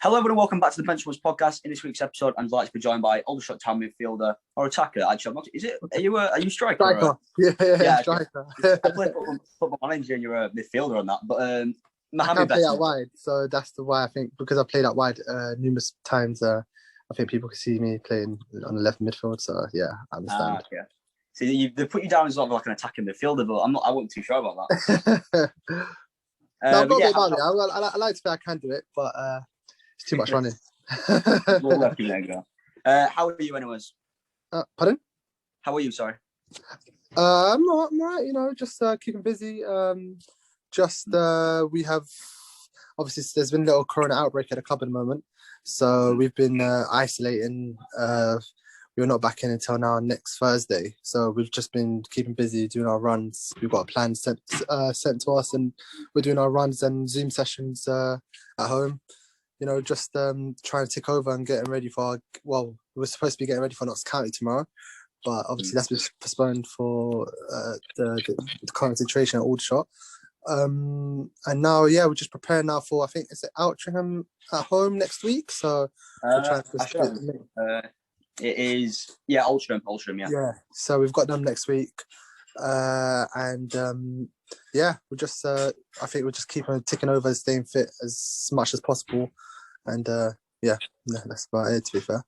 Hello everyone, welcome back to the Benchwarmers Podcast. In this week's episode, I'm delighted to be joined by Aldershot Town midfielder or attacker. Actually, I'm not. Is it? Are you a striker? Striker. Yeah, striker. I play football manager, and you're a midfielder on that. But Mohamed Bettamer. Play out wide, so that's the why I think because I played out wide numerous times. I think people can see me playing on the left midfield. So yeah, I understand. Okay. See, they put you down as sort of like an attacking midfielder, but I wasn't too sure about that. No, I've got a bit about it. I like to say I can do it, but it's too much running. How are you, anyways? Pardon? How are you? Sorry. I'm all right. Just keeping busy. We have obviously there's been a little corona outbreak at the club at the moment, so we've been isolating. We're not back in until now next Thursday, so we've just been keeping busy doing our runs. We've got a plan sent to us, and we're doing our runs and Zoom sessions at home. Just trying to take over and getting ready for we're supposed to be getting ready for Notts County tomorrow, but obviously that's been postponed for the current situation at Aldershot. And now, we're just preparing now for, I think, is it Altrincham at home next week? So we're trying to it is, Altrincham, Yeah, so we've got them next week. We're just, I think we'll just keep on ticking over, staying fit as much as possible. And that's about it, to be fair.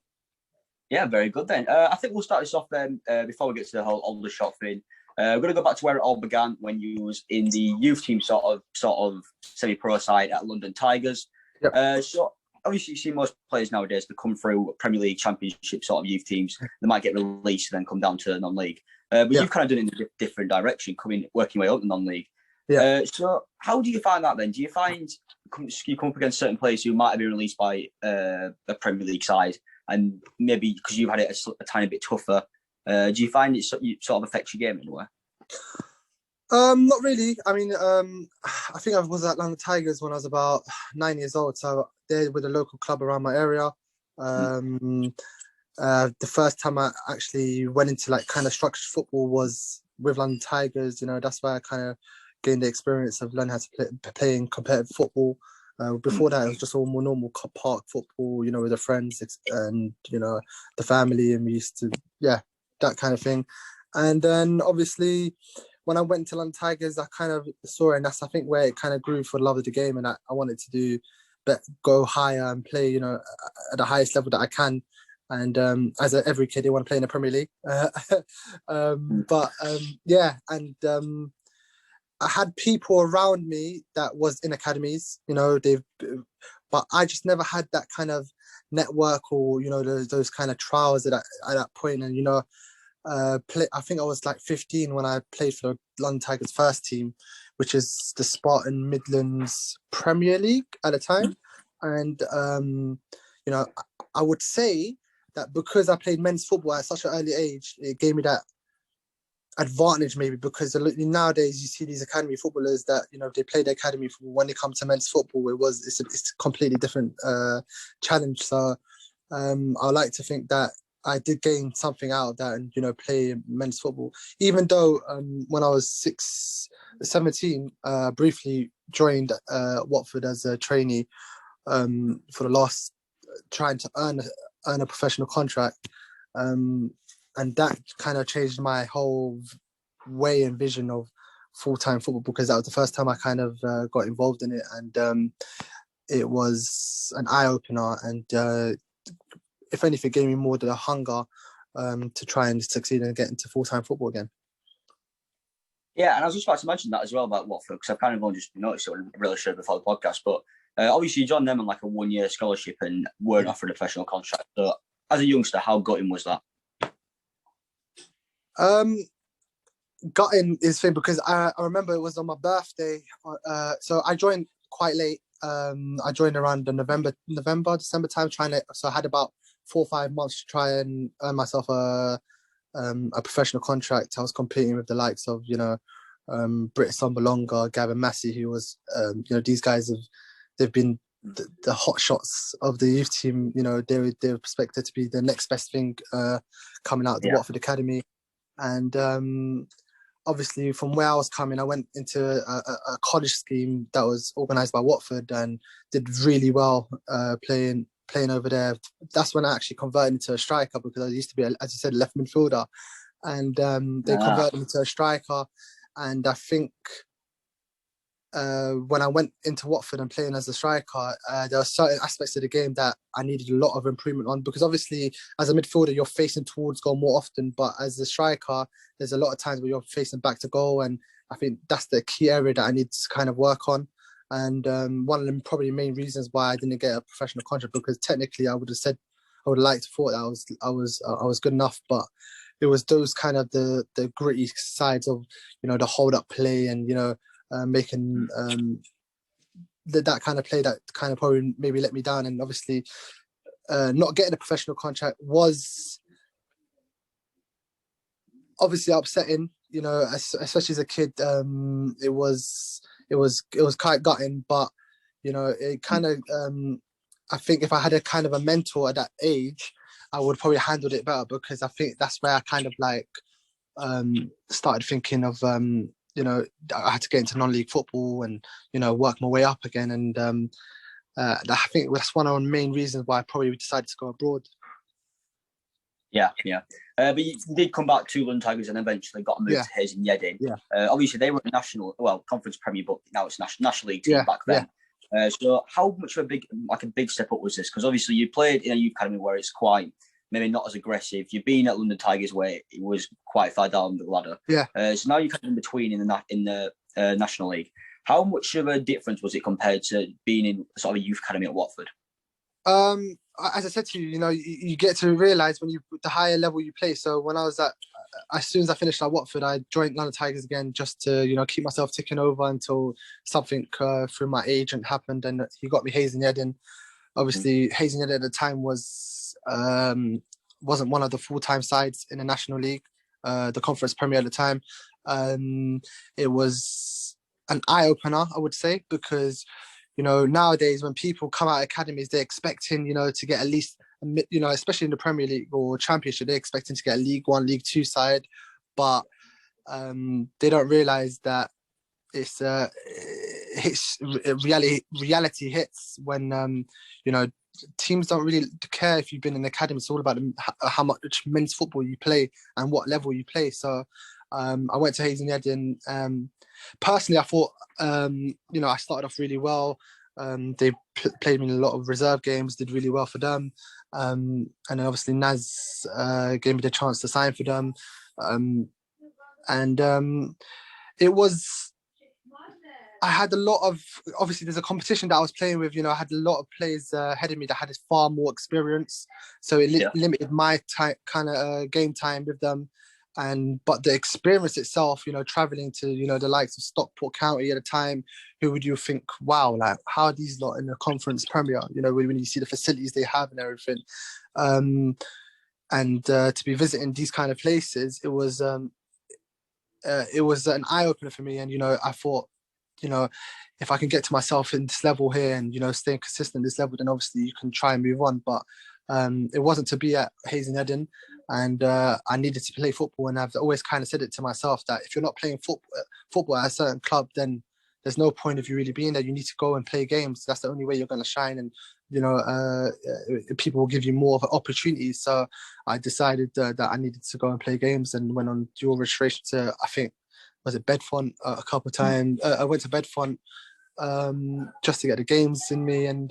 Yeah, very good then. I think we'll start this off then, before we get to the whole Aldershot thing. We're going to go back to where it all began when you was in the youth team sort of semi-pro side at London Tigers. Yep. So obviously you see most players nowadays that come through Premier League, Championship sort of youth teams. They might get released and then come down to non-league. But you've kind of done it in a different direction, working your way up the non-league. Yeah. So how do you find that then? Do you find you come up against certain players who might have been released by a Premier League side, and maybe because you've had it a tiny bit tougher, do you find it sort of affects your game in a way? Not really. I mean, I think I was at London Tigers when I was about 9 years old. So they're with a local club around my area. The first time I actually went into like kind of structured football was with London Tigers. That's where I kind of gained the experience of learning how to play in competitive football. Before that, it was just all more normal park football, with the friends and, the family. And we used to, that kind of thing. And then obviously when I went to London Tigers, I kind of saw it, and that's, I think, where it kind of grew for the love of the game. And I wanted to go higher and play, at the highest level that I can. And as every kid, they want to play in the Premier League. I had people around me that was in academies, but I just never had that kind of network or, those kind of trials at that point. And, I think I was like 15 when I played for the London Tigers first team, which is the Spartan Midlands Premier League at the time. And, I would say that because I played men's football at such an early age, it gave me that advantage maybe, because nowadays you see these academy footballers that they play the academy football. When they come to men's football, it's a completely different challenge. So I like to think that I did gain something out of that and play men's football, even though when I was 17 briefly joined Watford as a trainee for the last, trying to earn a professional contract. And that kind of changed my whole way and vision of full-time football, because that was the first time I kind of got involved in it. And it was an eye-opener. And if anything, gave me more the hunger to try and succeed and get into full-time football again. Yeah, and I was just about to mention that as well about Watford, because I've kind of only just noticed it when I really showed before the podcast. But obviously you joined them on like a 1-year scholarship and weren't offered a professional contract. So as a youngster, how gutting was that? Gutting is thing, because I remember it was on my birthday. So I joined quite late. I joined around the November, December time, so I had about 4 or 5 months to try and earn myself a professional contract. I was competing with the likes of, Britt Sombalonga, Gavin Massey, who was, these guys they've been the hot shots of the youth team. They're expected to be the next best thing coming out of the Watford Academy. And obviously from where I was coming, I went into a college scheme that was organised by Watford and did really well playing over there. That's when I actually converted into a striker, because I used to be, as you said, left midfielder, and they converted me to a striker. And I think when I went into Watford and playing as a striker, there were certain aspects of the game that I needed a lot of improvement on, because obviously as a midfielder you're facing towards goal more often, but as a striker there's a lot of times where you're facing back to goal, and I think that's the key area that I need to kind of work on. And one of the probably main reasons why I didn't get a professional contract, because technically I would have liked to thought that I was good enough, but it was those kind of the gritty sides of, the hold up play and making that kind of play that kind of probably maybe let me down. And obviously not getting a professional contract was obviously upsetting, especially as a kid. It was quite gutting, but it kind of I think if I had a kind of a mentor at that age, I would probably handled it better, because I think that's where I kind of like started thinking of I had to get into non-league football and work my way up again. And I think that's one of the main reasons why I probably decided to go abroad. Yeah. But you did come back to London Tigers and eventually got moved to Hayes and Yeading. Yeah. Obviously, they were Conference Premier, but now it's National League team back then. So how much of a big step up was this? Because obviously you played in a youth academy where it's quite maybe not as aggressive. You've been at London Tigers where it was quite far down the ladder. Yeah. So now you're kind of in between in the National League. How much of a difference was it compared to being in sort of a youth academy at Watford? As I said to you, you get to realise when the higher level you play. So when I was as soon as I finished at Watford, I joined London Tigers again just to keep myself ticking over until something through my agent happened, and he got me Hayes and Yeading. Obviously, Hayes and Yeading at the time wasn't one of the full-time sides in the National League, the Conference Premier at the time. It was an eye-opener, I would say, because nowadays when people come out of academies, they're expecting to get at least especially in the Premier League or Championship, they're expecting to get a League One, League Two side, but they don't realise that it's reality hits when teams don't really care if you've been in the academy. It's all about how much men's football you play and what level you play. So I went to Hayes and Yeading. Personally, I thought I started off really well. They played me in a lot of reserve games, did really well for them. And then obviously Naz gave me the chance to sign for them. It was... I had a lot of... Obviously, there's a competition that I was playing with. I had a lot of players ahead of me that had far more experience. So it limited my kind of game time with them. But the experience itself, traveling to, the likes of Stockport County at the time, who would you think, wow, like, how are these lot in the Conference Premier? When you see the facilities they have and everything. To be visiting these kind of places, it was an eye-opener for me. And, I thought, if I can get to myself in this level here and, staying consistent at this level, then obviously you can try and move on. But it wasn't to be at Hayes and Yeading, and I needed to play football. And I've always kind of said it to myself that if you're not playing football at a certain club, then there's no point of you really being there. You need to go and play games. That's the only way you're going to shine, and people will give you more of an opportunity. So I decided that I needed to go and play games, and went on dual registration to, I think, was it Bedfont a couple of times. I went to Bedfont just to get the games in me, and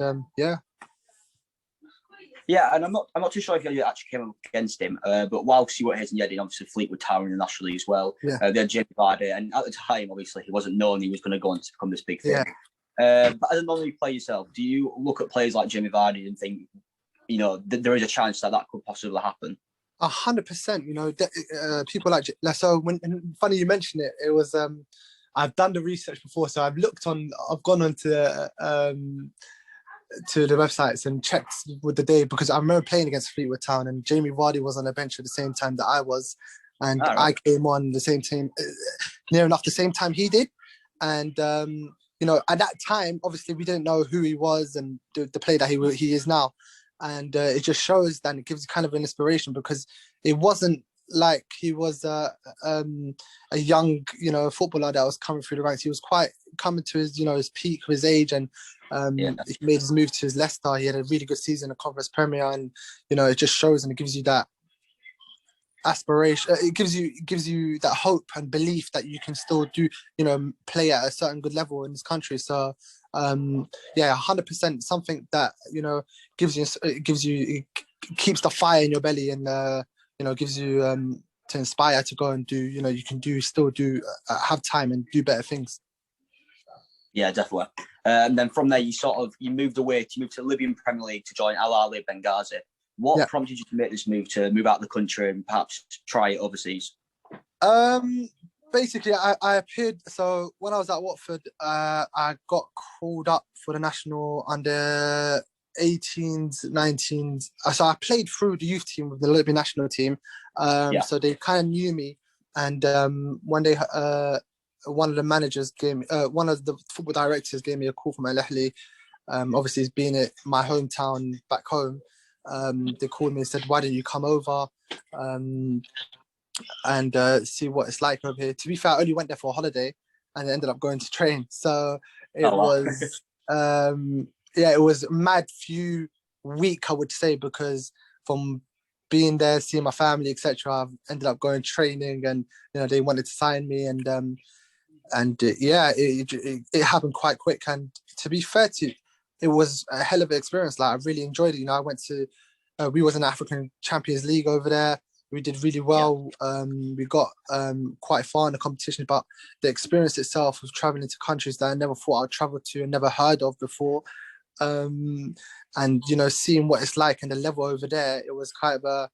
Yeah, and I'm not too sure if you actually came up against him, but whilst you were at Hayes and Yeading, obviously Fleetwood Town in the National League as well. Yeah. They had Jamie VARDY, and at the time, obviously, he wasn't known he was going to go on to become this big thing. Yeah. But as a non-league player yourself, do you look at players like Jamie VARDY and think, there is a chance that could possibly happen? 100%. People like so. Funny you mention it. It was I've done the research before, so I've gone on to the websites and checked with the day, because I remember playing against Fleetwood Town and Jamie VARDY was on the bench at the same time that I was, and I came on the same team, near enough the same time he did. And at that time, obviously we didn't know who he was and the player that he is now. And it just shows that it gives kind of an inspiration, because it wasn't like he was a young, footballer that was coming through the ranks. He was quite coming to his, his peak of his age, and he made his move to his Leicester. He had a really good season in Conference Premier, and it just shows and it gives you that aspiration. It gives you that hope and belief that you can still do, play at a certain good level in this country. So 100% something that it keeps the fire in your belly, and gives you to inspire to go and do, you can still have time and do better things. Yeah, definitely. And then from there, you moved away. You moved to the Libyan Premier League to join Al Ahly Benghazi. What prompted you to make this move, to move out of the country and perhaps try it overseas? Basically, I appeared. So when I was at Watford, I got called up for the national under 18s, 19s. So I played through the youth team with the Libyan national team. So they kind of knew me. And one day, one of the managers one of the football directors gave me a call from Al Ahly. Obviously, it's being at my hometown back home. They called me and said, "Why don't you come over and see what it's like over here?" To be fair, I only went there for a holiday and ended up going to train. So it was, it was a mad few week, I would say, because from being there, seeing my family, etc., I've ended up going training, and they wanted to sign me, and it happened quite quick. And to be fair to you, it was a hell of an experience. Like, I really enjoyed it. I went to, we was in the African Champions League over there. We did really well. We got quite far in the competition, but the experience itself of traveling to countries that I never thought I'd travel to and never heard of before, and seeing what it's like and the level over there, it was kind of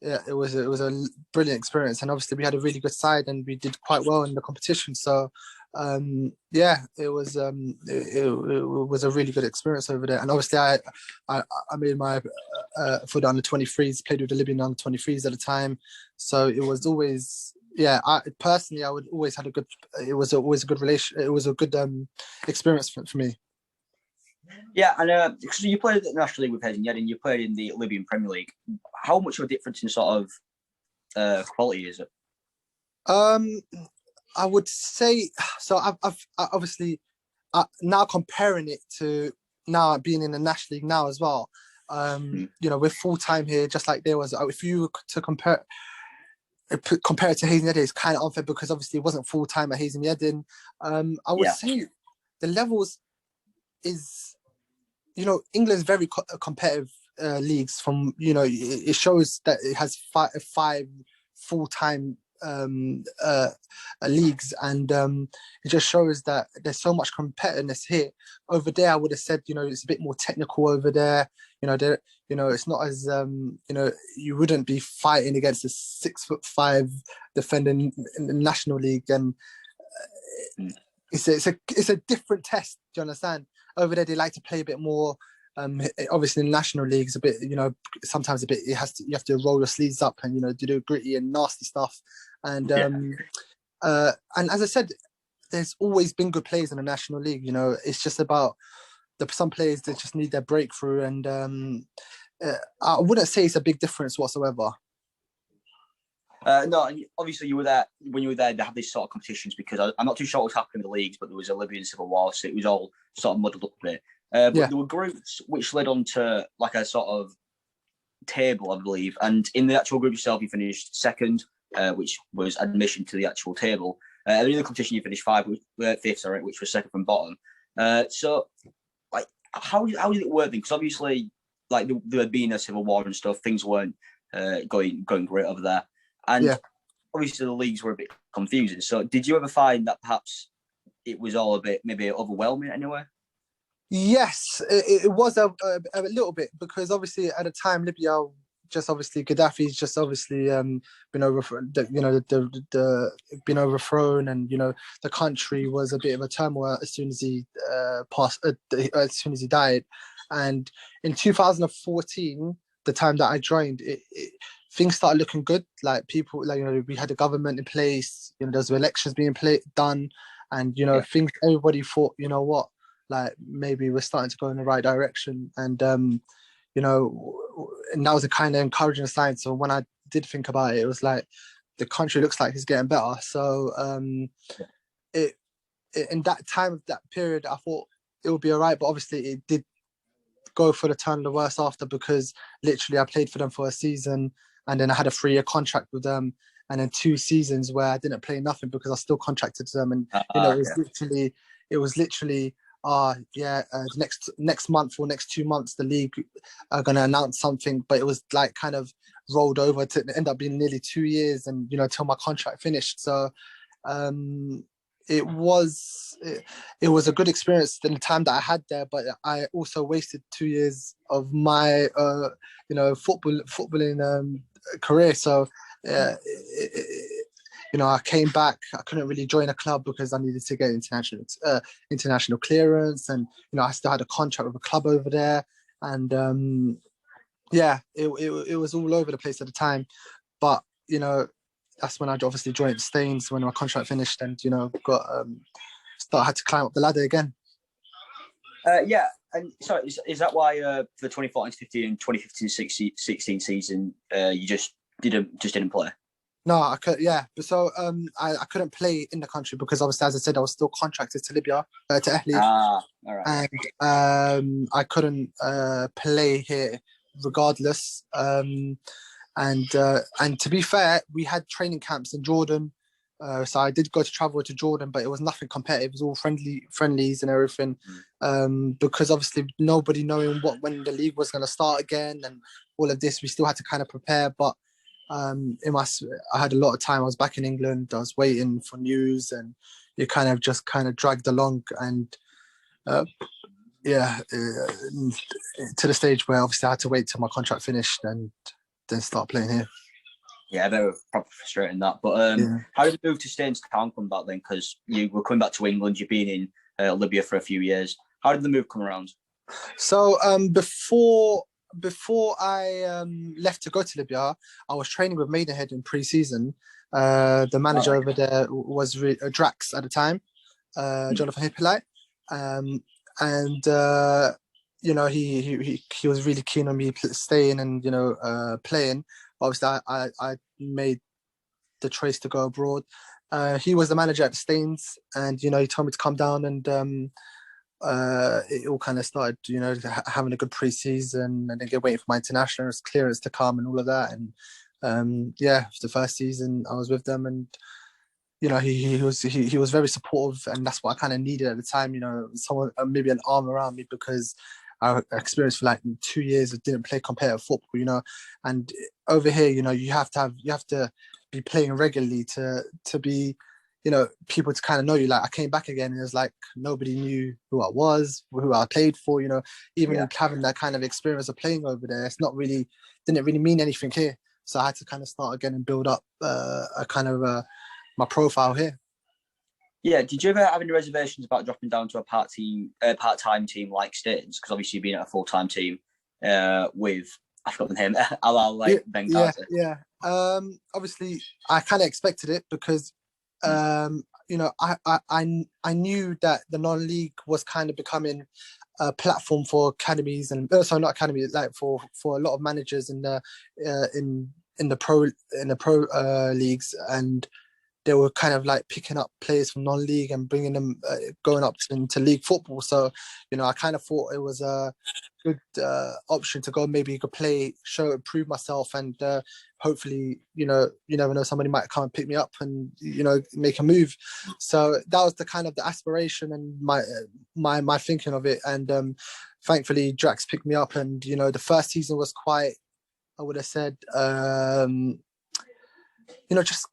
it was a brilliant experience. And obviously we had a really good side and we did quite well in the competition. So it was a really good experience over there. And obviously I made my for the under 23s, played with the Libyan under 23s at the time. So it was always, I would always had it was always a good relation. It was a good experience for me. Yeah, and because you played at the National League with Hezin, and you played in the Libyan Premier League. How much of a difference in sort of quality is it? I would say so. I've obviously now comparing it to now being in the National League now as well. We're full time here, just like there was. If you were to compare it to Hezin Yedin, it's kind of unfair because obviously it wasn't full time at Hezin Yedin. I would say the levels is, England's very competitive leagues. From it shows that it has five full-time leagues, and it just shows that there's so much competitiveness here. Over there, I would have said it's a bit more technical over there. It's not as you wouldn't be fighting against a 6'5" defender in the National League, and it's a different test. Do you understand? Over there, they like to play a bit more. Obviously, in the National League, it's a bit, sometimes a bit. You have to roll your sleeves up and do the gritty and nasty stuff. And and as I said, there's always been good players in the National League. It's just about some players that just need their breakthrough. And I wouldn't say it's a big difference whatsoever. No, obviously you were there when you were there. They had these sort of competitions because I'm not too sure what's happening in the leagues, but there was a Libyan Civil War, so it was all sort of muddled up a bit. But there were groups which led on to like a sort of table, I believe. And in the actual group itself, you finished second, which was admission to the actual table. In the competition, you finished fifth, which was second from bottom. So, like, how did it work then? Because obviously, like there had been a civil war and stuff, things weren't going great over there. And obviously the leagues were a bit confusing. So did you ever find that perhaps it was all a bit maybe overwhelming anyway? Yes, it was a little bit, because obviously at the time Libya, just obviously Gaddafi's just obviously been overthrown, been overthrown, and the country was a bit of a turmoil as soon as he as soon as he died. And in 2014, the time that I joined, things started looking good. Like people, we had a government in place. There was elections being done, and things. Everybody thought, what, like maybe we're starting to go in the right direction. And and that was a kind of encouraging sign. So when I did think about it, it was like the country looks like it's getting better. So in that time of that period, I thought it would be all right, but obviously it did go for the turn of the worst after, because literally I played for them for a season and then I had a 3-year contract with them, and then 2 seasons where I didn't play nothing because I still contracted to them, and it was literally next month or next 2 months the league are going to announce something, but it was like kind of rolled over to end up being nearly 2 years, and till my contract finished. So it was a good experience in the time that I had there, but I also wasted 2 years of my footballing career. So I came back. I couldn't really join a club because I needed to get international clearance, and I still had a contract with a club over there, and it was all over the place at the time. But that's when I obviously joined Staines when my contract finished, and had to climb up the ladder again. And so is that why for the 2014-15 and 2015-16 season you just didn't play? No, I could. Yeah, so I couldn't play in the country because obviously, as I said, I was still contracted to Libya, to Ehli. All right. And I couldn't play here regardless. And to be fair, we had training camps in Jordan, so I did go to travel to Jordan, but it was nothing competitive. It was all friendlies and everything, because obviously nobody knowing when the league was going to start again and all of this, we still had to kind of prepare. But I had a lot of time. I was back in England. I was waiting for news, and it kind of dragged along, and to the stage where obviously I had to wait till my contract finished and then start playing here. Yeah, they were probably frustrating that. But how did the move to Staines Town come back then? Because you were coming back to England, you've been in Libya for a few years. How did the move come around? So before I left to go to Libya, I was training with Maidenhead in pre-season. The manager over there was Drax at the time, Jonathan Hippolyte. He was really keen on me staying and playing. Obviously, I made the choice to go abroad. He was the manager at Staines, and he told me to come down, and it all kind of started, having a good pre-season, and then waiting for my international clearance to come and all of that. And the first season I was with them, and he was very supportive, and that's what I kind of needed at the time. Someone, maybe an arm around me, because I experienced for like 2 years of didn't play competitive football, and over here, you have to be playing regularly to be, people to kind of know you. Like, I came back again, and it was like nobody knew who I was, who I played for. Even having that kind of experience of playing over there, didn't really mean anything here. So I had to kind of start again and build up my profile here. Yeah, did you ever have any reservations about dropping down to a part-time team like Staines? Because obviously you've been at a full-time team with, I forgot the name, Benghazi. Yeah. Obviously, I kind of expected it because, I knew that the non-league was kind of becoming a platform for academies, and not academies, like for a lot of managers in the pro leagues, and they were kind of like picking up players from non-league and bringing them, going up into league football. So, I kind of thought it was a good option to go, maybe play, prove myself, and hopefully, you never know, somebody might come and pick me up and, make a move. So that was the kind of the aspiration and my thinking of it. And thankfully, Drax picked me up, and, the first season was quite, I would have said, just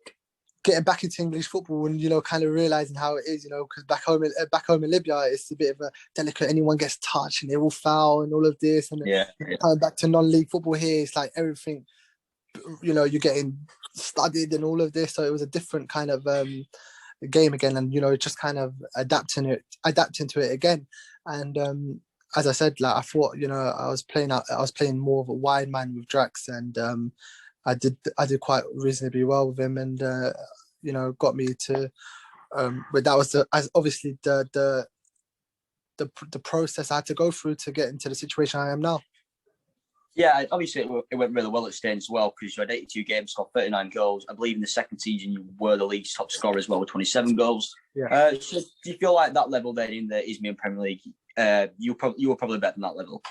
getting back into English football and, kind of realising how it is, because back home in Libya, it's a bit of a delicate, anyone gets touched and they all foul and all of this. And coming back to non-league football here, it's like everything, you're getting studied and all of this. So it was a different kind of game again, and, just kind of adapting to it again. And as I said, like, I thought, I was playing more of a wide man with Drax, and I did quite reasonably well with him, and got me to. But that was obviously the process I had to go through to get into the situation I am now. Yeah, obviously it went really well at Staines as well because you had 82 games, scored 39 goals. I believe in the second season you were the league's top scorer as well with 27 goals. Yeah. So do you feel like that level then in the Isthmian Premier League, you were probably better than that level?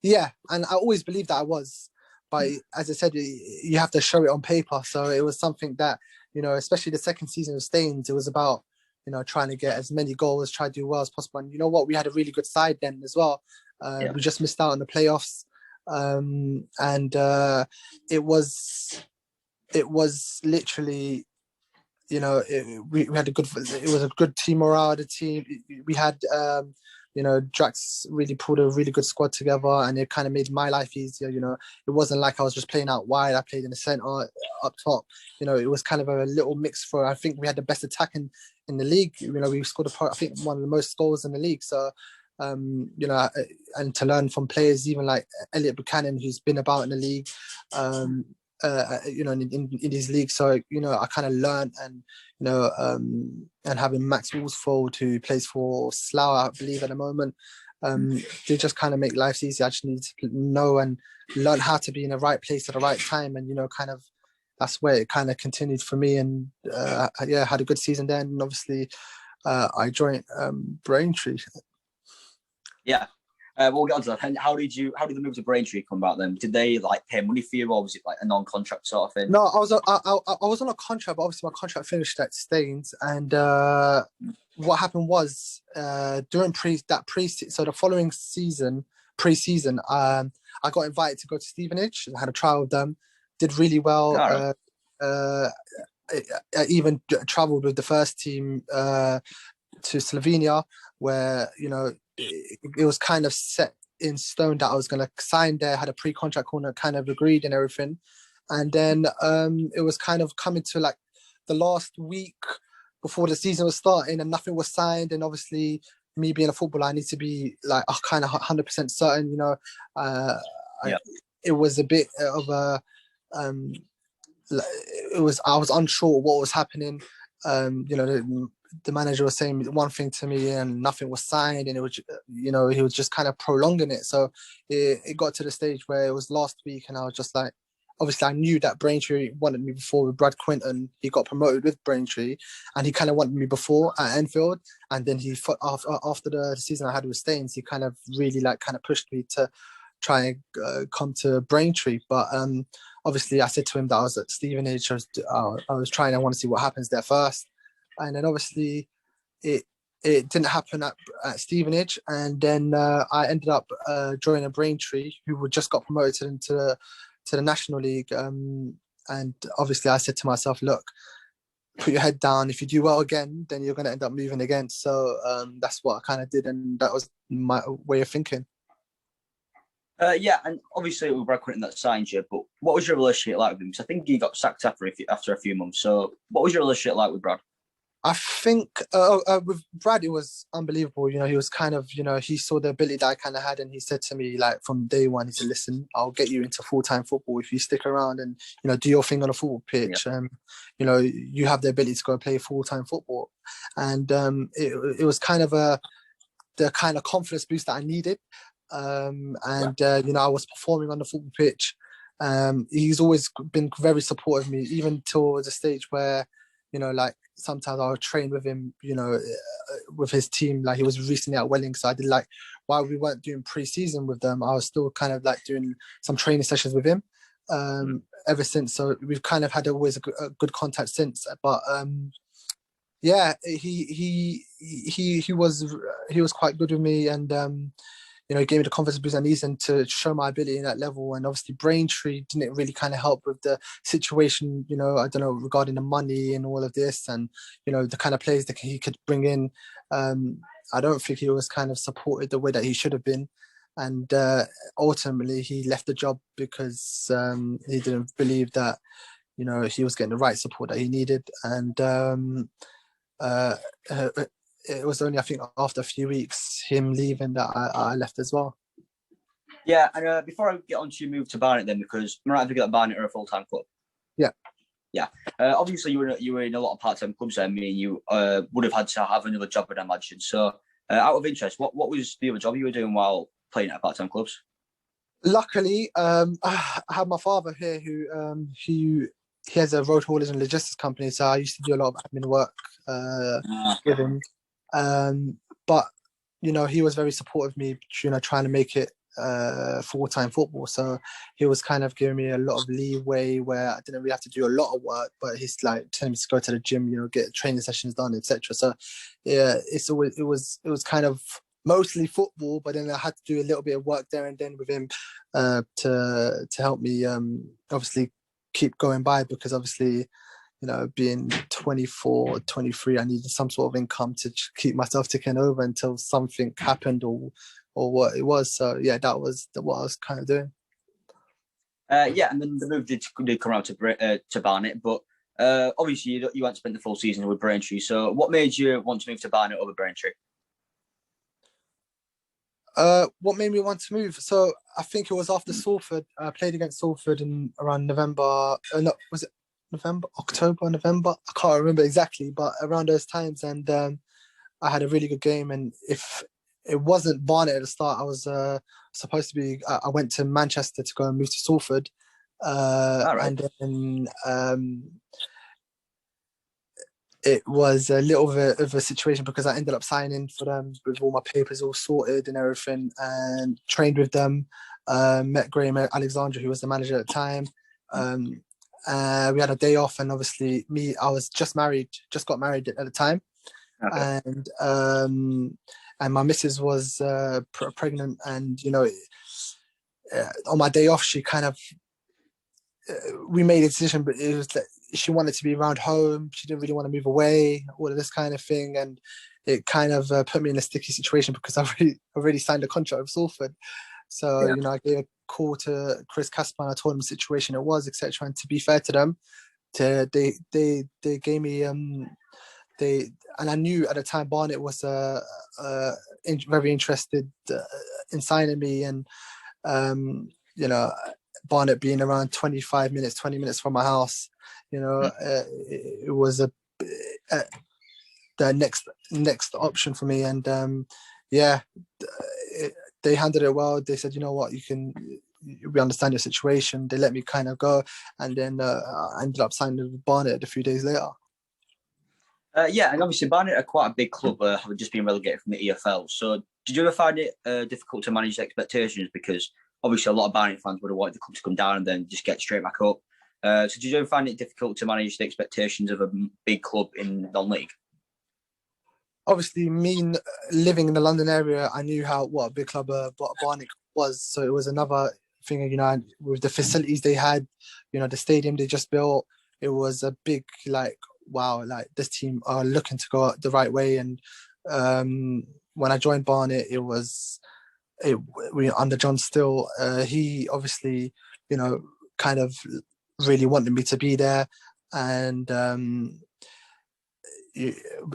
Yeah, and I always believed that I was. But as I said, you have to show it on paper. So it was something that, especially the second season of Staines, it was about, trying to get as many goals, try to do well as possible. And you know what? We had a really good side then as well. We just missed out on the playoffs. It was literally, we had it was a good team morale of the team. We had, Drax really pulled a really good squad together, and it kind of made my life easier. It wasn't like I was just playing out wide. I played in the centre, up top. It was kind of a little mix for. I think we had the best attack in the league. We scored I think one of the most goals in the league. So, and to learn from players even like Elliot Buchanan, who's been about in the league, in his league. So, I kind of learned and having Max Woolsfold, who plays for Slough, I believe at the moment, they just kind of make life easy. I just need to know and learn how to be in the right place at the right time. And, kind of that's where it kind of continued for me. And had a good season then. And obviously I joined Braintree. Yeah. We'll get on to that. And how did the move to Braintree come about then? Did they pay money for you, or was it like a non-contract sort of thing? No, I was on a contract, but obviously my contract finished at Staines. And what happened was during so the following season, pre-season, I got invited to go to Stevenage. I had a trial with them, did really well. I even travelled with the first team to Slovenia, where it was kind of set in stone that I was going to sign there. Had a pre-contract corner, kind of agreed and everything, and then it was kind of coming to like the last week before the season was starting, and nothing was signed. And obviously, me being a footballer, I need to be like kind of 100% certain. It was a bit of a. I was unsure what was happening. The manager was saying one thing to me and nothing was signed, and it was, he was just kind of prolonging it. So it got to the stage where it was last week, and I was just like, obviously I knew that Braintree wanted me before with Brad Quinton. He got promoted with Braintree, and he kind of wanted me before at Enfield. And then after the season I had with Staines, he kind of really pushed me to try and come to Braintree. But obviously I said to him that I was at Stevenage. I was trying. I want to see what happens there first. And then obviously it didn't happen at Stevenage. And then I ended up joining Braintree, who just got promoted into the National League. And obviously I said to myself, look, put your head down. If you do well again, then you're going to end up moving again. So that's what I kind of did. And that was my way of thinking. And obviously it was Brad Quinton that signed you, but what was your relationship like with him? Because I think he got sacked after a few months. So what was your relationship like with Brad? I think with Brad, it was unbelievable. He was kind of, he saw the ability that I kind of had, and he said to me, like, from day one, he said, listen, I'll get you into full-time football if you stick around and, do your thing on a football pitch. Yeah. You have the ability to go and play full-time football. And it was kind of the kind of confidence boost that I needed. I was performing on the football pitch. He's always been very supportive of me, even till the stage where, sometimes I would train with him, with his team. Like, he was recently at Welling, so I did while we weren't doing pre-season with them, I was still kind of doing some training sessions with him ever since. So we've kind of had always a good contact since. But he was quite good with me, and he gave me the confidence boost I needed to show my ability in that level. And obviously Braintree didn't really kind of help with the situation, I don't know, regarding the money and all of this, and, the kind of players that he could bring in. I don't think he was kind of supported the way that he should have been. And ultimately he left the job because he didn't believe that, he was getting the right support that he needed. And it was only, I think, after a few weeks, him leaving, that I left as well. Yeah, and before I get on to your move to Barnet then, because I'm right to get that Barnet are a full-time club. Yeah. Yeah. Obviously, you were in a lot of part-time clubs there. I mean, you would have had to have another job, I'd imagine. So, out of interest, what was the other job you were doing while playing at part-time clubs? Luckily, I have my father here who he has a road haulage and logistics company, so I used to do a lot of admin work with him. But he was very supportive of me, trying to make it full-time football. So he was kind of giving me a lot of leeway where I didn't really have to do a lot of work, but he's like telling me to go to the gym, get training sessions done, etc. So yeah, it was kind of mostly football, but then I had to do a little bit of work there and then with him to help me obviously keep going by, because obviously being 24, 23, I needed some sort of income to keep myself ticking over until something happened or what it was. So yeah, that was what I was kind of doing. Yeah, and then the move did come around to Barnet, but obviously you hadn't spent the full season with Braintree. So what made you want to move to Barnet over Braintree? What made me want to move? So I think it was after Salford. I played against Salford in around November. No, was it November, October, November? I can't remember exactly, but around those times. And I had a really good game. And if it wasn't Barnet at the start, I was supposed to be. I went to Manchester to go and move to Salford, and then it was a little bit of a situation because I ended up signing for them with all my papers all sorted and everything, and trained with them. Met Graham Alexandra, who was the manager at the time. We had a day off, and obviously I was just got married at the time. Okay. And my missus was pregnant, and on my day off, she kind of we made a decision, but it was that she wanted to be around home. She didn't really want to move away, all of this kind of thing, and it kind of put me in a sticky situation because I already signed a contract with Salford. So I gave a call to Chris Casper and I told him the situation it was, etc. And to be fair to them, they gave me and I knew at the time Barnet was very interested in signing me, and Barnet being around 20 minutes from my house, it was the next option for me. And they handled it well. They said, you know what, we understand your situation. They let me kind of go, and then I ended up signing with Barnet a few days later. And obviously Barnet are quite a big club, having just been relegated from the EFL. So did you ever find it difficult to manage expectations? Because obviously a lot of Barnet fans would have wanted the club to come down and then just get straight back up. So did you ever find it difficult to manage the expectations of a big club in non-league? Obviously, me living in the London area, I knew what a big club Barnet was. So it was another thing, with the facilities they had, the stadium they just built. It was a big, wow, this team are looking to go the right way. And when I joined Barnet, we under John Still. He obviously, kind of really wanted me to be there. And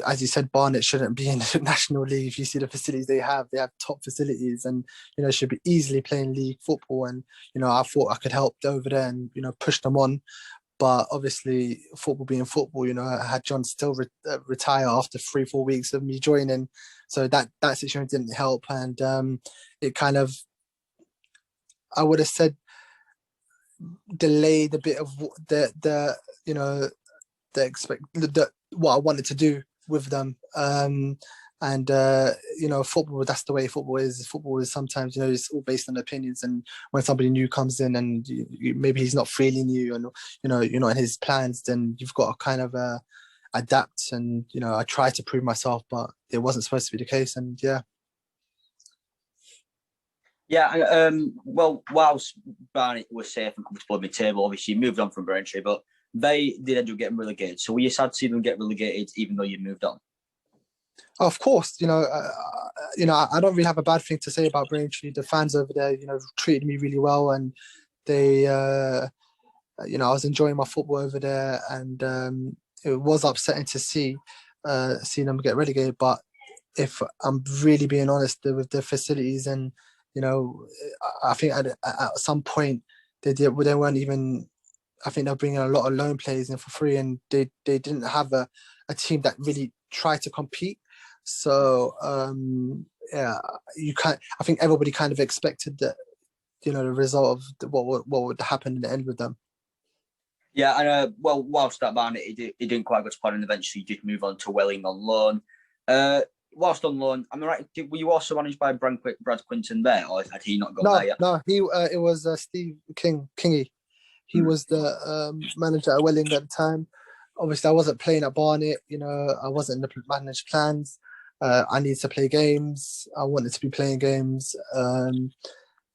as you said, Barnet shouldn't be in the National League. If you see the facilities they have top facilities, and should be easily playing league football. And I thought I could help over there and push them on. But obviously, football being football, I had John Still retire after 3-4 weeks of me joining, so that situation didn't help, and it kind of, I would have said, delayed a bit of what I wanted to do with them. Football, that's the way football is. Football is sometimes, it's all based on opinions. And when somebody new comes in and maybe he's not feeling you, and, you're not in his plans, then you've got to kind of adapt. And, I tried to prove myself, but it wasn't supposed to be the case. And well, whilst Barnet was safe and comfortable mid-table, obviously you moved on from Braintree, but they did end up getting relegated. So were you sad to see them get relegated even though you moved on? Of course, I don't really have a bad thing to say about Braintree. The fans over there, treated me really well, and they, I was enjoying my football over there, and it was upsetting to see them get relegated. But if I'm really being honest with the facilities, and I think at some point they weren't even. I think they're bringing a lot of loan players in for free, and they didn't have a team that really tried to compete. So you can't. I think everybody kind of expected that the result of what would happen in the end with them. Yeah, and whilst at Barnet, he didn't quite go to plan, and eventually he did move on to Welling on loan. Whilst on loan, am I right? Were you also managed by Brad Quinton there, or had he not gone there yet? No, it was Steve Kingy. He was the manager at Welling at the time. Obviously, I wasn't playing at Barnet. I wasn't in the managed plans. I needed to play games. I wanted to be playing games.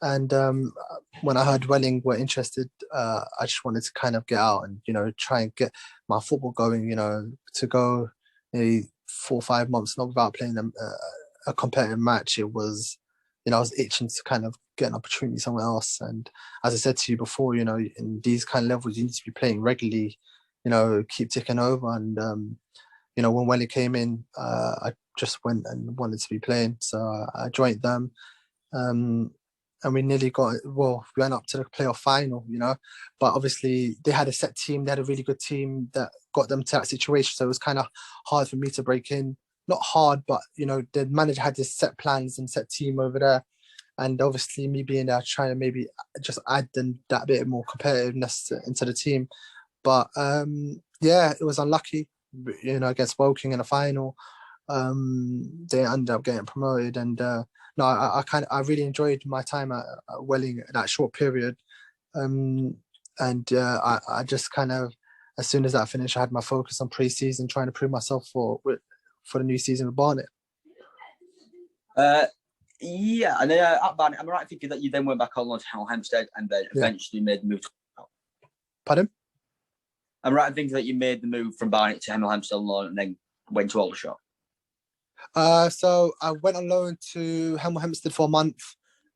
And when I heard Welling were interested, I just wanted to kind of get out and, try and get my football going, to go maybe 4 or 5 months not without playing a competitive match. It was, I was itching to kind of get an opportunity somewhere else. And as I said to you before, in these kind of levels, you need to be playing regularly, keep ticking over. And, when Welling came in, I just went and wanted to be playing. So I joined them. And we nearly we went up to the playoff final, but obviously they had a set team. They had a really good team that got them to that situation. So it was kind of hard for me to break in. Not hard, but, the manager had his set plans and set team over there. And obviously me being there, trying to maybe just add that bit more competitiveness into the team. But, it was unlucky, against Woking in the final. They ended up getting promoted, and I really enjoyed my time at Welling that short period, I just kind of, as soon as that finished, I had my focus on pre-season, trying to prove myself for the new season with Barnet. Yeah, and then at Barnet, am I right thinking that you then went back on loan to Hemel Hempstead and then eventually made the move to... Pardon? I'm right in thinking that you made the move from Barnet to Hemel Hempstead on loan and then went to Aldershot. So I went on loan to Hemel Hempstead for a month,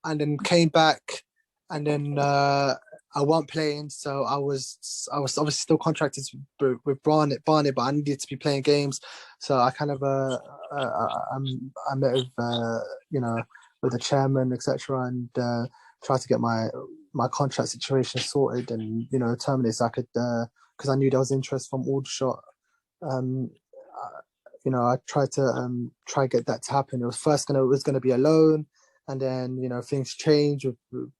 and then came back, and then I wasn't playing. So I was obviously still contracted with Barnet, but I needed to be playing games. So I kind of I met with with the chairman, etc., and tried to get my contract situation sorted and terminate, so I could, because I knew there was interest from Aldershot. I tried to get that to happen. It was gonna be a loan, and then things changed.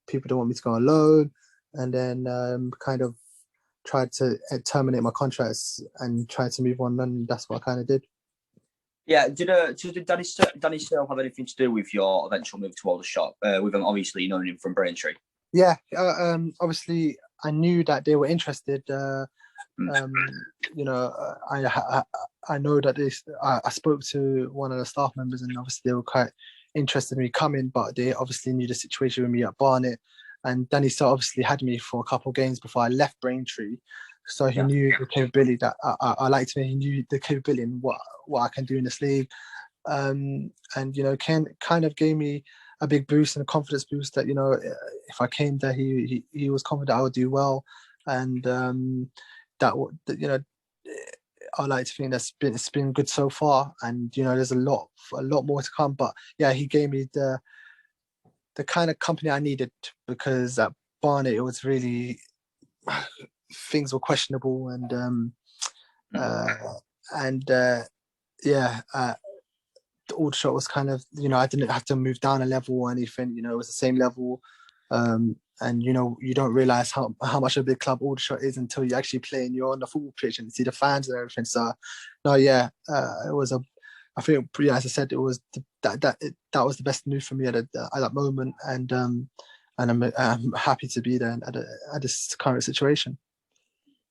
People don't want me to go on loan, and then kind of tried to terminate my contracts and tried to move on. And that's what I kind of did. Yeah, did Danny Searle have anything to do with your eventual move to Aldershot? With him obviously knowing him from Braintree. Yeah, obviously I knew that they were interested. I know that I spoke to one of the staff members, and obviously they were quite interested in me coming, but they obviously knew the situation with me at Barnet. And Danny Searle obviously had me for a couple of games before I left Braintree, so he knew the capability that I liked me. He knew the capability and what I can do in this league, and Ken kind of gave me a big boost and a confidence boost that if I came there, he was confident I would do well, and I like to think it's been good so far, and there's a lot more to come. But yeah, he gave me the kind of company I needed, because at Barnet it was really, things were questionable, and the Aldershot was kind of, I didn't have to move down a level or anything. It was the same level. And you don't realize how much of a big club Aldershot is until you actually play and you're on the football pitch and see the fans and everything. So, it was I think, as I said, it was that was the best move for me at that moment, and I'm happy to be there at this current situation.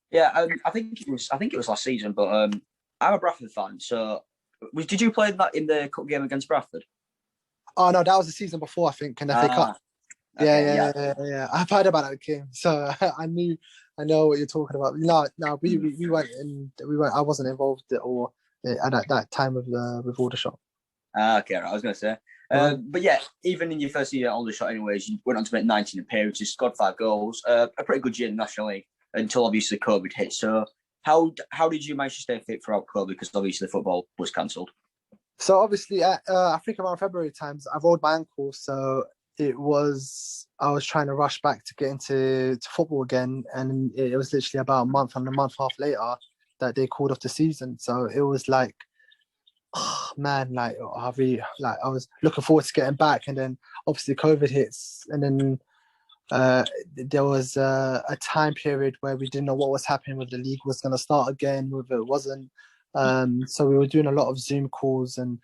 Yeah, I think it was last season, but I'm a Bradford fan. So, did you play that in the cup game against Bradford? Oh no, that was the season before, I think, in the FA Cup. Yeah. I've heard about that game, so I know what you're talking about. No, we weren't I wasn't involved at that time with Aldershot. Okay, right, I was going to say. But yeah, even in your first year at Aldershot, anyways, you went on to make 19 appearances, scored 5 goals, a pretty good year in the National League until obviously COVID hit. So how did you manage to stay fit throughout COVID? Because obviously football was cancelled. So obviously, I think around February times, I rolled my ankle, so I was trying to rush back to get into football again, and it was literally about a month and a half later that they called off the season. So it was like, oh, man, I was looking forward to getting back, and then obviously COVID hits, and then there was a time period where we didn't know what was happening, whether the league was going to start again, whether it wasn't. So we were doing a lot of Zoom calls and,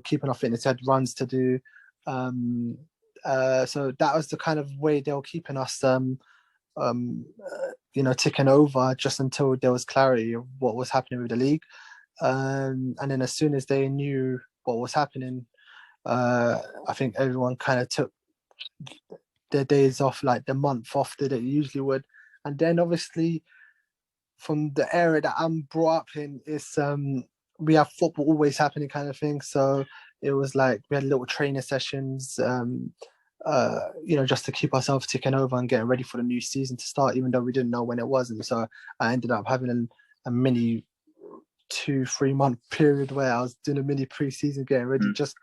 keeping our fitness, had runs to do. So that was the kind of way they were keeping us, ticking over just until there was clarity of what was happening with the league. And then as soon as they knew what was happening, I think everyone kind of took their days off, like the month off that it usually would. And then obviously from the area that I'm brought up in, is we have football always happening kind of thing. So it was like we had little training sessions, just to keep ourselves ticking over and getting ready for the new season to start, even though we didn't know when it was. And so I ended up having a mini 2-3 month period where I was doing a mini pre-season, getting ready, just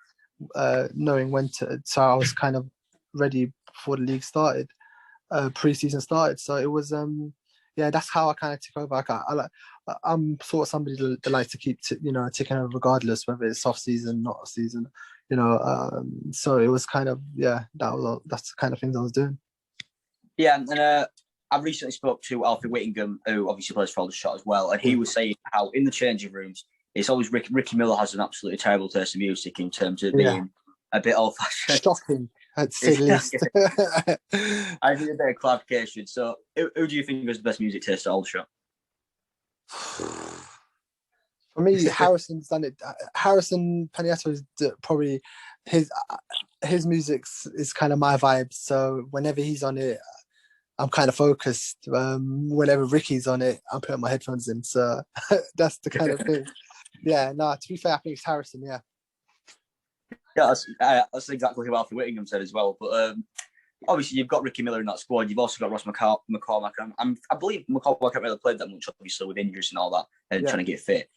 knowing when to. So I was kind of ready before the league started, pre-season started. So it was, that's how I kind of took over. I'm sort of somebody that likes to keep, ticking over regardless whether it's off season, not off season, So it was kind of, that's the kind of things I was doing. Yeah, and I recently spoke to Alfie Whittingham, who obviously plays for Aldershot as well, and he was saying how in the changing rooms, it's always Ricky Miller has an absolutely terrible taste in music in terms of being a bit old-fashioned. Shocking, I'd say the least. I need a bit of clarification. So, who do you think has the best music taste at Aldershot? For me, Harrison's done it. Harrison Panietto is probably his music is kind of my vibe. So whenever he's on it, I'm kind of focused. Whenever Ricky's on it, I'm putting my headphones in. So that's the kind of thing. Yeah, no, to be fair, I think it's Harrison, yeah. Yeah, that's exactly who Alfie Whittingham said as well. But obviously, you've got Ricky Miller in that squad. You've also got Ross McCormack. I believe McCormack hasn't really played that much, obviously, with injuries and all that, and trying to get fit.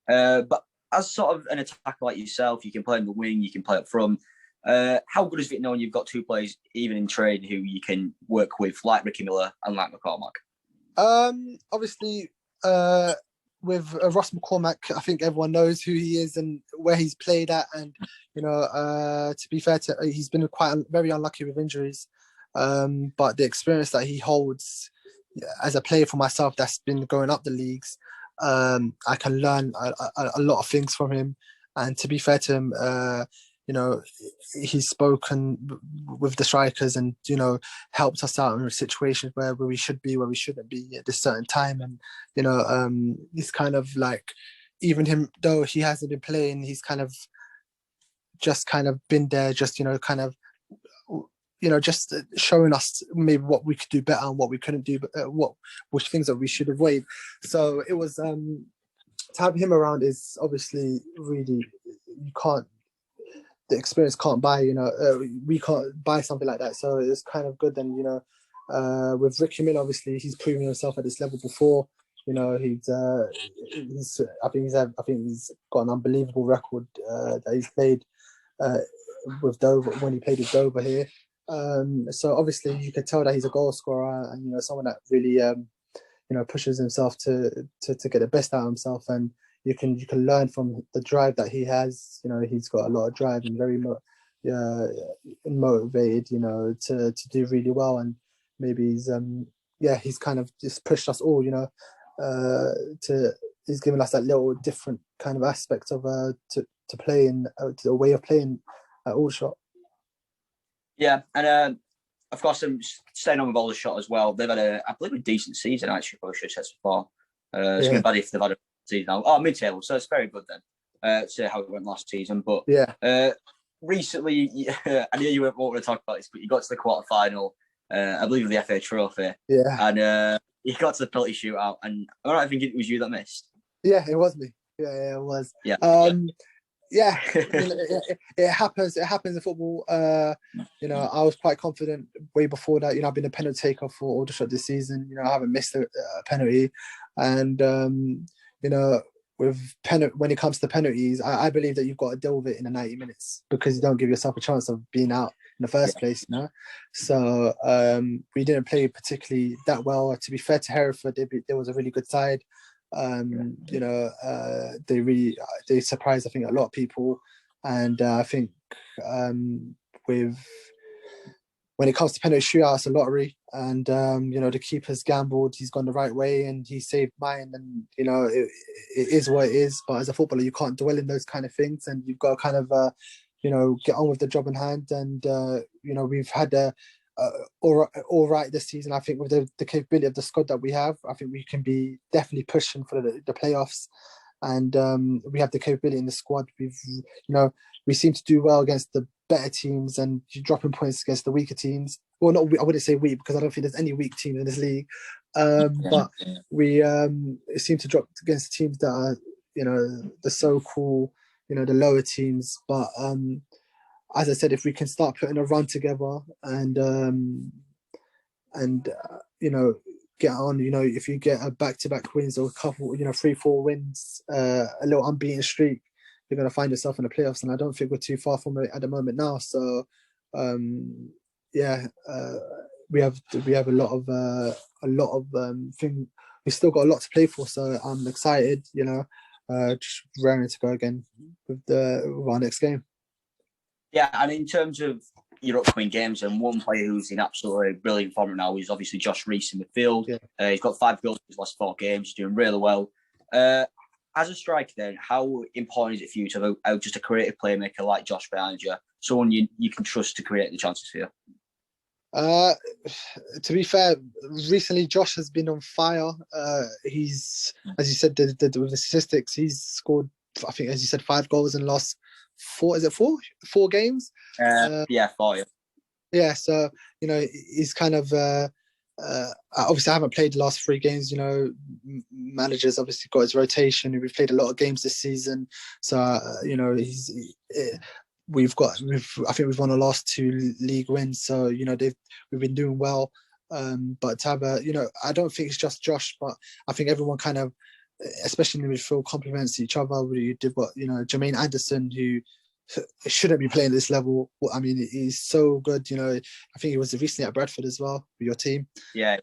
But as sort of an attacker like yourself, you can play in the wing, you can play up front. How good is it knowing you've got two players, even in trade, who you can work with, like Ricky Miller and like McCormack? Obviously, with Ross McCormack, I think everyone knows who he is and where he's played at. And, to be fair, he's been very unlucky with injuries. But the experience that he holds as a player for myself that's been going up the leagues, I can learn a lot of things from him. And to be fair to him, he's spoken with the strikers and, helped us out in situations where we should be, where we shouldn't be at this certain time. And, he's kind of like, even him, though he hasn't been playing, he's kind of been there, just, just showing us maybe what we could do better and what we couldn't do, which things that we should avoid. So it was, to have him around is obviously really, the experience can't buy, we can't buy something like that. So it's kind of good. And, with Ricky Miller, obviously he's proven himself at this level before. I think he's got an unbelievable record that he's played with Dover, when he played with Dover here. So obviously you can tell that he's a goal scorer and, someone that really, pushes himself to get the best out of himself. And you can learn from the drive that he has. He's got a lot of drive and very motivated, to do really well. And maybe he's kind of just pushed us all, he's given us that little different kind of aspect of to play in, to a way of playing at Aldershot. Yeah, and of course, I'm staying on with Aldershot as well. They've had I believe, a decent season, actually, probably should have said before. It's going to be bad if they've had a season now. Oh, mid-table, so it's very good then, to see how it went last season. But recently, I know you weren't want to talk about this, but you got to the quarter-final, I believe, of the FA Trophy. Yeah. And you got to the penalty shootout, and I think it was you that missed. Yeah, it was me. Yeah, it was. Yeah. It happens. It happens in football. I was quite confident way before that. I've been a penalty taker for Aldershot this season. I haven't missed a penalty, and when it comes to penalties, I believe that you've got to deal with it in the 90 minutes because you don't give yourself a chance of being out in the first place. So we didn't play particularly that well. To be fair to Hereford, there was a really good side. They surprised, I think, a lot of people, and I think with when it comes to penalty shootout, it's a lottery, and the keeper's gambled. He's gone the right way, and he saved mine. And it is what it is. But as a footballer, you can't dwell in those kind of things, and you've got to kind of get on with the job in hand. And we've had all right this season. I think with the capability of the squad that we have, I think we can be definitely pushing for the playoffs. And we have the capability in the squad. We seem to do well against the better teams and dropping points against the weaker teams. Well, I wouldn't say weak, because I don't think there's any weak teams in this league. But we seem to drop against teams that are, the so-called, the lower teams. But as I said, if we can start putting a run together and get on, if you get a back-to-back wins or a couple, 3-4 wins, a little unbeaten streak, you're going to find yourself in the playoffs. And I don't think we're too far from it at the moment now. So, we have a lot of things. We still got a lot to play for. So I'm excited, just raring to go again with our next game. Yeah, and in terms of your upcoming games, and one player who's in absolutely brilliant form right now is obviously Josh Reese in midfield. Yeah. He's got 5 goals in his last 4 games. He's doing really well. As a striker, then, how important is it for you to have just a creative playmaker like Josh behind you, someone you can trust to create the chances for you? To be fair, recently Josh has been on fire. He's, as you said, with the statistics, he's scored, I think, as you said, 5 goals in the last 4. Is it 4? 4 games? 4. Yeah. Yeah. So he's kind of. Obviously, I haven't played the last 3 games. Managers obviously got his rotation. We've played a lot of games this season, so I think we've won the last 2 league wins. So we've been doing well. But to have I don't think it's just Josh, but I think everyone kind of, especially in the midfield, complements each other. You did what Jermaine Anderson, who shouldn't be playing at this level. I mean, he's so good. I think he was recently at Bradford as well with your team. Yeah.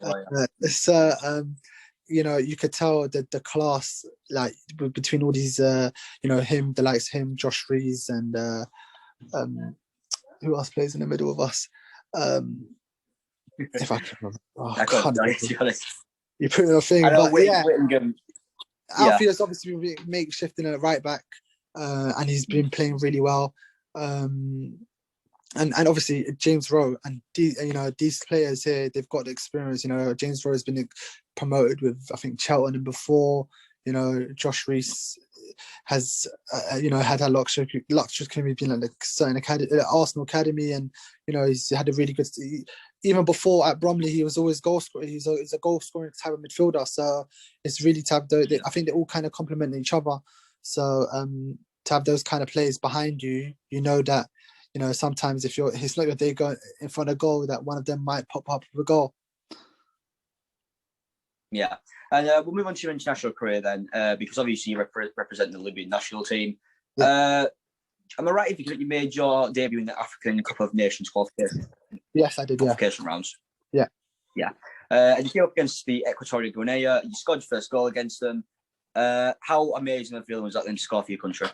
You could tell that the class, like between all these, him, the likes of him, Josh Rees, and who else plays in the middle of us? If I can remember, I can't. You put in a thing. I know, Whittingham. Alfie has obviously been makeshifting at right back. And he's been playing really well, and obviously James Rowe and these players here, they've got the experience. James Rowe has been promoted with, I think, Cheltenham and before. Josh Reese has had a luxury being at a certain academy, Arsenal academy, and he's had a really good. Even before at Bromley, he was always goal scorer. He's a goal scoring type of midfielder. So it's really to have I think they all kind of complement each other. So to have those kind of players behind you, that sometimes if it's not your day going in front of goal, that one of them might pop up with a goal. Yeah, and we'll move on to your international career then, because obviously you represent the Libyan national team. Yeah. Am I right if you made your debut in the African Cup of Nations qualification? Yes, I did. Qualification rounds. Yeah. And you came up against the Equatorial Guinea. You scored your first goal against them. How amazing a feeling was that then to score for your country?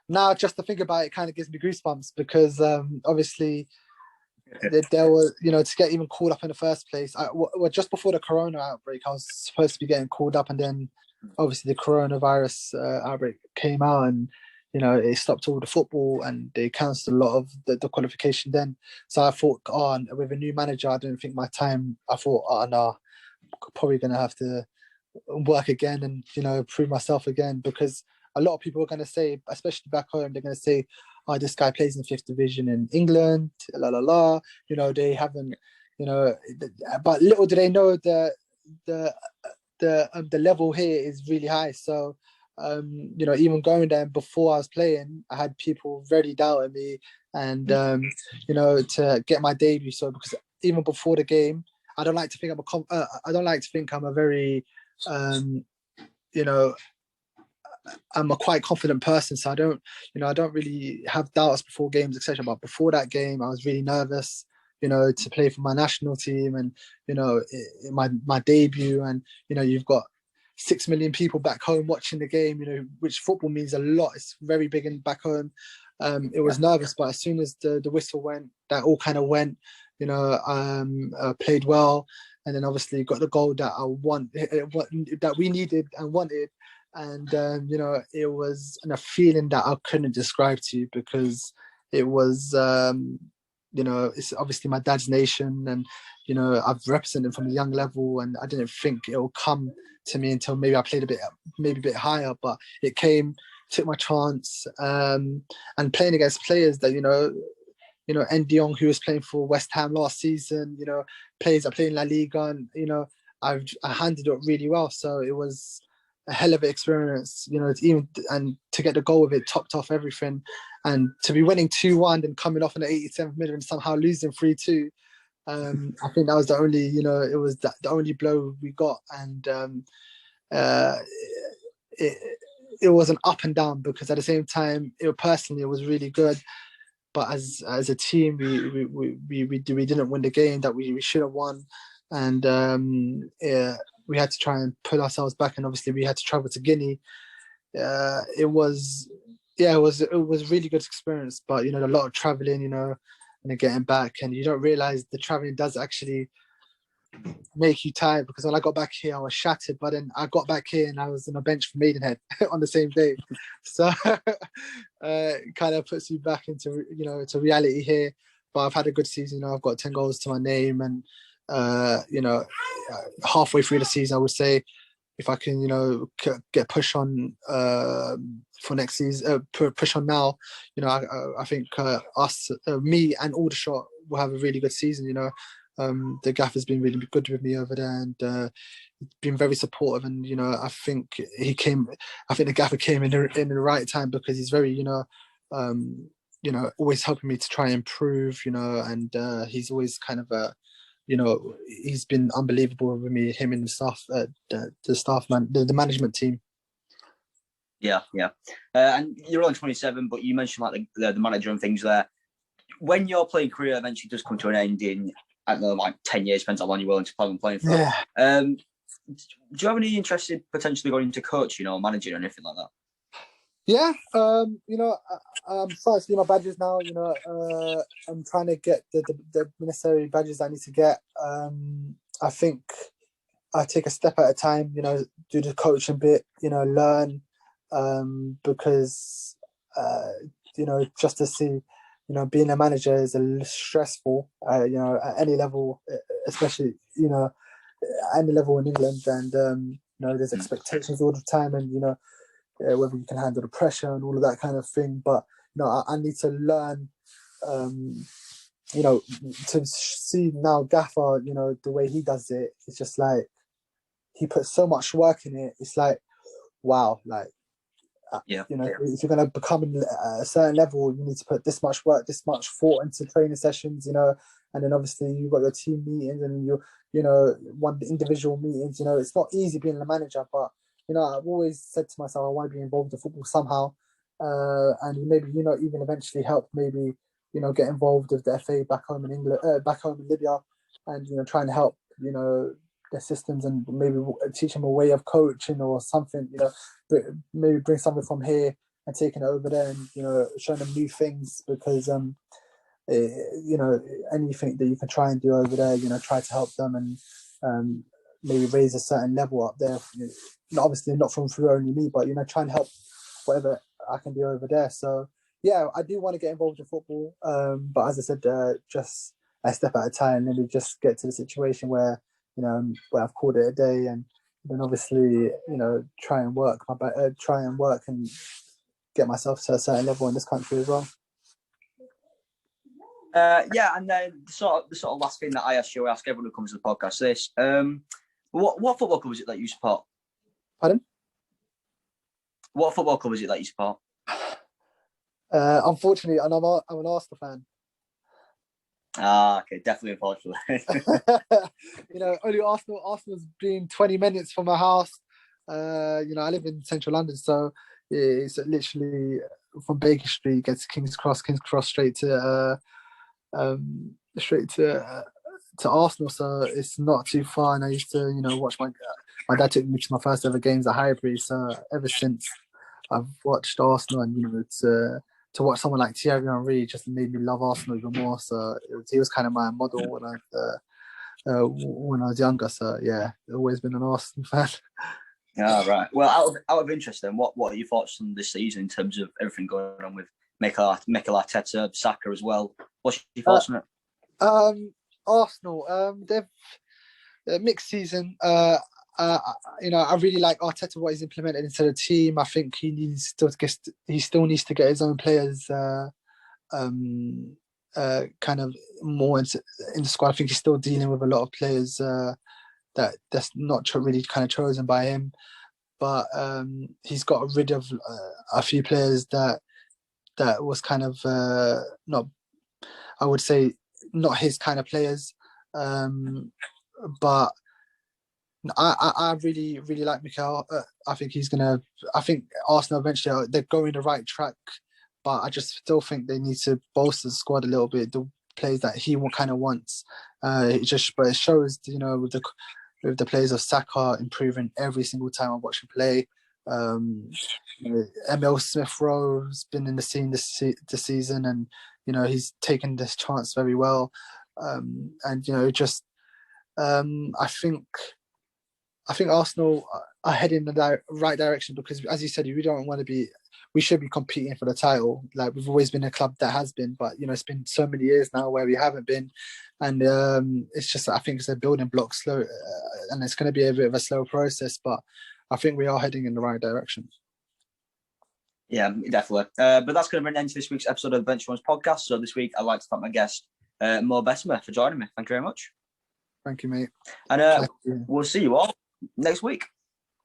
Now just to think about it kind of gives me goosebumps, because obviously there was, to get even called up in the first place. Just before the corona outbreak, I was supposed to be getting called up, and then obviously the coronavirus outbreak came out, and it stopped all the football, and they cancelled a lot of the qualification then. So I thought, with a new manager, I didn't think my time. I thought, no, probably going to have to work again and prove myself again, because a lot of people are going to say, especially back home, they're going to say, this guy plays in 5th division in England, they haven't, but little do they know the level here is really high. So even going there before I was playing, I had people really doubting me, and to get my debut. So because even before the game, I don't like to think I'm a very I'm a quite confident person, so I don't really have doubts before games, etc. But before that game, I was really nervous, to play for my national team, and my debut, and you've got 6 million people back home watching the game, which football means a lot. It's very big in back home, It was nervous, but as soon as the whistle went, that all kind of went. Played well, and then obviously got the goal that that we needed and wanted, and it was a feeling that I couldn't describe to you, because it was it's obviously my dad's nation, and I've represented from a young level, and I didn't think it will come to me until maybe I played a bit higher, but it came, took my chance, and playing against players that Ndiong, who was playing for West Ham last season, players that play in La Liga, and I handled it really well. So it was a hell of an experience, to get the goal with it, topped off everything, and to be winning 2-1 and coming off in the 87th minute and somehow losing 3-2. I think that was the only, it was the only blow we got, and it was an up and down, because at the same time, personally, it was really good. But as a team, we didn't win the game that we should have won, and we had to try and pull ourselves back. And obviously, we had to travel to Guinea. It was a really good experience. But a lot of traveling, and then getting back, and you don't realize the traveling does actually make you tired, because when I got back here I was shattered, but then I got back here and I was on a bench for Maidenhead on the same day, so it kind of puts you back into to reality here. But I've had a good season. I've got 10 goals to my name, and halfway through the season I would say, if I can get push on for next season, push on now, I think me and Aldershot will have a really good season. The gaffer's been really good with me over there, and been very supportive. And I think the gaffer came in the right time, because he's very always helping me to try and improve. And he's always kind of he's been unbelievable with me, him and the staff, the management team. Yeah. And you're only 27, but you mentioned like the manager and things there. When your playing career eventually does come to an end in, I don't know, like 10 years, depends how long you're willing to plan on playing for. Yeah. Do you have any interest in potentially going into coaching or managing or anything like that? Yeah. I'm starting to do my badges now. I'm trying to get the necessary badges I need to get. I think I take a step at a time, do the coaching bit, learn, because, just to see, being a manager is a little stressful, at any level, especially, at any level in England. And, there's expectations all the time, and, whether you can handle the pressure and all of that kind of thing. But, I need to learn, to see now Gaffer, the way he does it, it's just like, he puts so much work in it. It's like, wow, like, if you're going to become a certain level, you need to put this much work, this much thought into training sessions, and then obviously you've got your team meetings and one individual meetings. It's not easy being a manager, but I've always said to myself, I want to be involved in football somehow, and maybe even eventually help, maybe get involved with the FA back home in England, back home in Libya, and trying to help their systems, and maybe teach them a way of coaching or something, maybe bring something from here and taking it over there, and showing them new things, because anything that you can try and do over there, try to help them, and maybe raise a certain level up there, obviously not from through only me, but try and help whatever I can do over there. So yeah, I do want to get involved in football, but as I said, just a step at a time. Maybe just get to the situation where where I've called it a day, and then obviously try and work and get myself to a certain level in this country as well. And then the sort of last thing that I ask everyone who comes to the podcast this: what football club is it that you support? Pardon? What football club is it that you support? Unfortunately, and I'm an Arsenal fan. Okay, definitely unfortunately. Only Arsenal's been 20 minutes from my house. I live in central London, so it's literally from Baker Street, get to King's Cross straight to Arsenal, so it's not too far. And I used to watch my dad took me to my first ever games at Highbury, so ever since I've watched Arsenal, and to to watch someone like Thierry Henry just made me love Arsenal even more. So he was kind of my model when I was younger. So yeah, always been an Arsenal fan. Yeah, right. Well, out of interest, then, what are your thoughts on this season in terms of everything going on with Mikel Arteta, Saka as well? What's your thoughts on it? Arsenal, they've mixed season. I really like Arteta, what he's implemented into the team. I think he still needs to get his own players kind of more in the squad. I think he's still dealing with a lot of players that's not really kind of chosen by him. But he's got rid of a few players that was kind of not, I would say, not his kind of players. But I really like Mikel. I think Arsenal eventually they're going the right track, but I just still think they need to bolster the squad a little bit. The players that he kind of wants. But it shows, with the players of Saka improving every single time I watch him play. Emil Smith-Rowe's been in the scene this season, and he's taken this chance very well. I think Arsenal are heading in the right direction because, as you said, we should be competing for the title. Like, we've always been a club that has been, but it's been so many years now where we haven't been, and it's just, I think it's a building block slow, and it's going to be a bit of a slow process, but I think we are heading in the right direction. Yeah, definitely. But that's going to bring an end to this week's episode of the Benchwarmers Podcast. So this week, I'd like to thank my guest, Mohamed Bettamer, for joining me. Thank you very much. Thank you, mate. And we'll see you all next week.